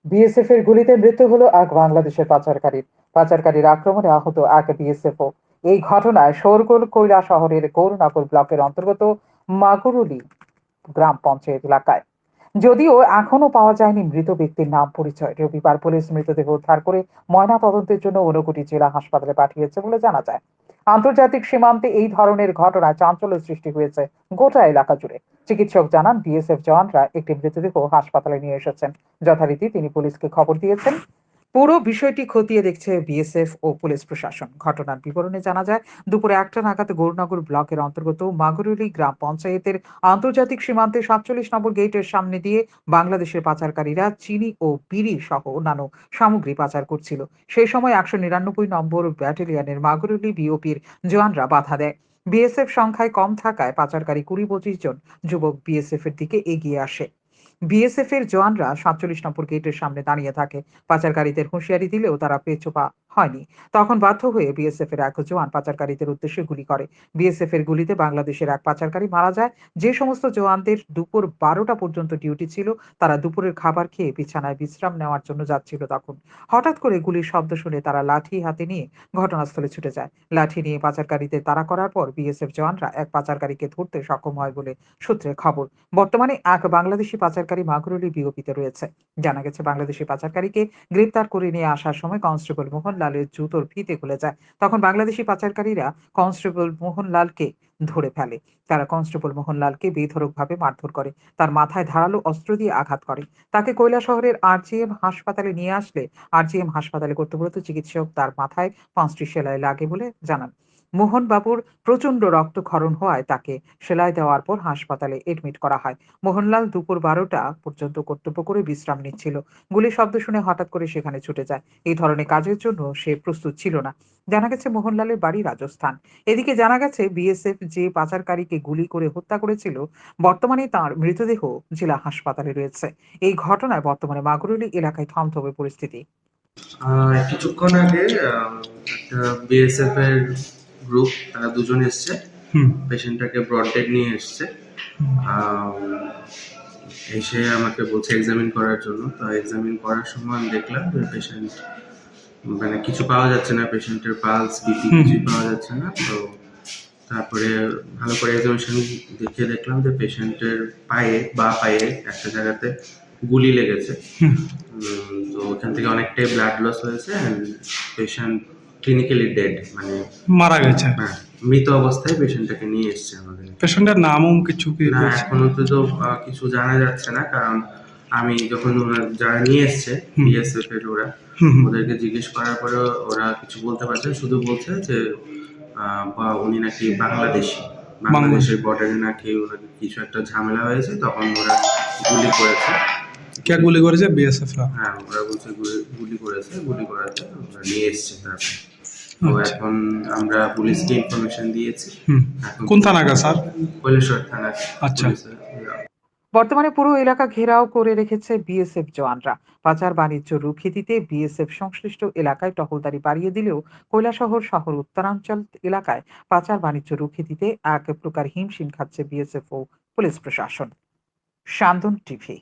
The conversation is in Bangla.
বিএসএফ এর গুলিতে মৃত্যু হলো এক বাংলাদেশের পাচারকারীর আক্রমণে আহত এক বিএসএফও। এই ঘটনায় শোরগোল শহরের গৌরনগর ব্লকের অন্তর্গত মাগুরুলি গ্রাম পঞ্চায়েত এলাকায়। যদিও এখনো পাওয়া যায়নি মৃত ব্যক্তির নাম পরিচয়। রবিবার পুলিশ মৃতদেহ উদ্ধার করে ময়না তদন্তের জন্য ঊনকোটি জেলা হাসপাতালে পাঠিয়েছে বলে জানা যায়। আন্তর্জাতিক সীমান্তে এই ধরনের ঘটনায় চাঞ্চল্য সৃষ্টি হয়েছে গোটা এলাকা জুড়ে। চিকিৎসক জানান, বিএসএফ জওয়ানরা একটি মৃতদেহ হাসপাতালে নিয়ে এসেছেন। যথারীতি তিনি পুলিশকে খবর দিয়েছেন। পুরো বিষয়টি খতিয়ে দেখছে বিএসএফ ও পুলিশ প্রশাসন। ঘটনার বিবরণে জানা যায়, দুপুরে ১টা নাগাদ গৌরনগর ব্লকের অন্তর্গত মাগুরুলি গ্রাম পঞ্চায়েতের আন্তর্জাতিক সীমান্তে ৪৭ নম্বর গেটের সামনে দিয়ে বাংলাদেশের পাচারকারীরা চিনি ও বিড়ি সহ অন্যান্য সামগ্রী পাচার করছিল। সেই সময় ১৯৯ নম্বর ব্যাটালিয়নের মাগুরুলি বিওপির জওয়ানরা বাধা দেয়। বিএসএফ সংখ্যায় কম থাকায় পাচারকারী ২০-২৫ জন যুবক বিএসএফ এর দিকে এগিয়ে আসে। বিএসএফ এর জওয়ানরা ৪৭ নম্বর গেটের সামনে দাঁড়িয়ে থাকে। পাচারকারীদের হুঁশিয়ারি দিলেও তারা পিছুপা হয়নি। তখন বাধ্য হয়ে বিএসএফ এর এক জওয়ান পাচারকারীদের উদ্দেশ্যে গুলি করে। বিএসএফ এর গুলিতে বাংলাদেশের এক পাচারকারী মারা যায়। যে সমস্ত জওয়ানদের দুপুর ১২টা পর্যন্ত ডিউটি ছিল, তারা দুপুরের খাবার খেয়ে বিছানায় বিশ্রাম নেওয়ার জন্য যাচ্ছিল তখন। হঠাৎ করে গুলির শব্দ শুনে তারা লাঠি হাতে নিয়ে ঘটনাস্থলে ছুটে যায়। লাঠি নিয়ে পাচারকারীদের তাড়া করার পর বিএসএফ জওয়ানরা এক পাচারকারীকে ধরতে সক্ষম হয় বলে সূত্রের খবর। বর্তমানে এক বাংলাদেশি পাচারকারী মাগুরুলি বিওপিতে রয়েছে। জানা গেছে, বাংলাদেশি পাচারকারীকে গ্রেপ্তার করে নিয়ে আসার সময় কনস্টেবল মোহনলালের জুতোর ফিতে খুলে যায়। তখন বাংলাদেশি পাচারকারীরা কনস্টেবল মোহনলালকে ধরে ফেলে। তারা কনস্টেবল মোহনলালকে বেধড়কভাবে মারধর করে। তার মাথায় ধারালো অস্ত্র দিয়ে আঘাত করে। তাকে কৈলাসহরের আরজিএম হাসপাতালে নিয়ে আসলে আরজিএম হাসপাতালে কর্তব্যরত চিকিৎসক তার মাথায় ৫টি সেলাই লাগে বলে জানান। মোহন বাবুর প্রচন্ড রক্তক্ষরণ হওয়ায় তাকে সেলাই দেওয়ার পর হাসপাতালে এডমিট করা হয়। মোহনলাল দুপুর ১২টা পর্যন্ত কর্তব্য করে বিশ্রাম নিচ্ছিল। গুলির শব্দ শুনে হঠাৎ করে সেখানে ছুটে যায়। এই ধরনের কাজের জন্য সে প্রস্তুত ছিল না। জানা গেছে, মোহনলালের বাড়ি রাজস্থান। এদিকে জানা গেছে, বিএসএফ যে পাচারকারীকে গুলি করে হত্যা করেছিল, বর্তমানে তার মৃতদেহ জেলা হাসপাতালে রয়েছে। এই ঘটনায় বর্তমানে মাগুরুলি এলাকায় থমথমে পরিস্থিতি। কিছুক্ষণ আগে একটা বিএসএফ এর গ্রুপ, তারা দুজন এসছে, পেশেন্টটাকে ব্রড ডেড নিয়ে এসছে। এসে আমাকে বলছে এক্সামিন করার জন্য। তো এক্সামিন করার সময় আমি দেখলাম যে পেশেন্ট মানে কিছু পাওয়া যাচ্ছে না, পেশেন্টের পালস বিপি কিছুই পাওয়া যাচ্ছে না। তো তারপরে ভালো করে এক্সামিনেশন দেখে দেখলাম যে পেশেন্টের বা পায়ে একটা জায়গাতে গুলি লেগেছে। তো ওখান থেকে অনেকটাই ব্লাড লস হয়েছে। পেশেন্ট ক্লিনিক্যালি ডেড, মানে মারা গেছে। হ্যাঁ, মৃত অবস্থায় পেশেন্টটাকে নিয়ে এসছে আমাদের। পেশেন্টের নামও কিছু কি না, এখনো তো কিছু জানা যাচ্ছে না, কারণ আমি যখন যারা নিয়ে এসছে বিএসএফ এর ওদেরকে জিজ্ঞেস করার পরে ওরা কিছু বলতে পারছে, শুধু বলছে যে উনি নাকি বাংলাদেশের বর্ডারে নাকি ওনাকে কিছু একটা ঝামেলা হয়েছে, তখন ওরা গুলি করেছে। কে গুলি করেছে? বিএসএফ রা? হ্যাঁ, ওরা বলছে গুলি করেছে, গুলি করাতে ওরা নিয়ে এসছে তারপর। তো এখন আমরা পুলিশকে ইনফরমেশন দিয়েছি। কোন থানাকা স্যার? কৈলাসহর থানা। আচ্ছা। বর্তমানে পুরো এলাকা ঘেরাও করে রেখেছে বিএসএফ জওয়ানরা। পাচার বাণিজ্য রুখে দিতে বিএসএফ সংশ্লিষ্ট এলাকায় টহলদারি বাড়িয়ে দিলেও কৈলাসহর উত্তরাঞ্চল এলাকায় পাচার বাণিজ্য রুখে দিতে এক প্রকার হিমশিম খাচ্ছে বিএসএফ ও পুলিশ প্রশাসন। সান্দন টিভি।